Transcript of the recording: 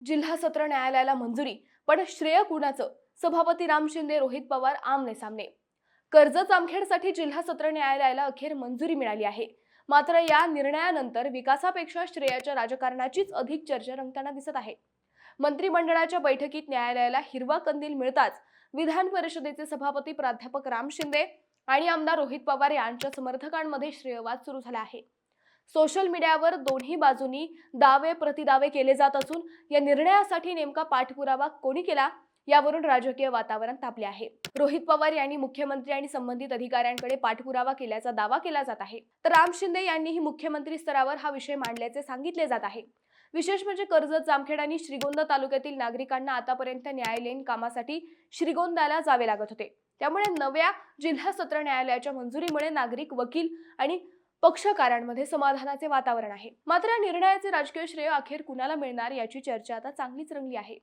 जिल्हा सत्र न्यायालयाला मंजुरी, पण श्रेय कुणाचं? सभापती राम शिंदे, रोहित पवार आमने सामने. कर्जत जामखेडसाठी जिल्हा सत्र न्यायालयाला अखेर मंजुरी मिळाली आहे. मात्र या निर्णयानंतर विकासापेक्षा श्रेयाच्या राजकारणाचीच अधिक चर्चा रंगताना दिसत आहे. मंत्रिमंडळाच्या बैठकीत न्यायालयाला हिरवा कंदील मिळताच विधान परिषदेचे सभापती प्राध्यापक राम शिंदे आणि आमदार रोहित पवार यांच्या समर्थकांमध्ये श्रेयवाद सुरू झाला आहे. सोशल मीडियावर दोन्ही बाजूंनी दावे प्रतिदावे केले जात असून या निर्णयासाठी नेमका पाठपुरावा कोणी केला यावरून राजकीय वातावरण तापले आहे. रोहित पवार यांनी मुख्यमंत्री आणि संबंधित अधिकाऱ्यांकडे पाठपुरावा केल्याचा दावा केला जात आहे, तर राम शिंदे यांनीही मुख्यमंत्री स्तरावर हा विषय मांडल्याचे सांगितले जात आहे. विशेष म्हणजे कर्जत, जामखेड आणि श्रीगोंदा तालुक्यातील नागरिकांना आतापर्यंत न्यायालयीन कामासाठी श्रीगोंद्याला जावे लागत होते. त्यामुळे नव्या जिल्हा सत्र न्यायालयाच्या मंजुरीमुळे नागरिक, वकील आणि पक्षकारांमध्ये समाधानाचे वातावरण आहे. मात्र या निर्णयाचे राजकीय श्रेय अखेर कुणाला मिळणार याची चर्चा आता चांगलीच रंगली आहे.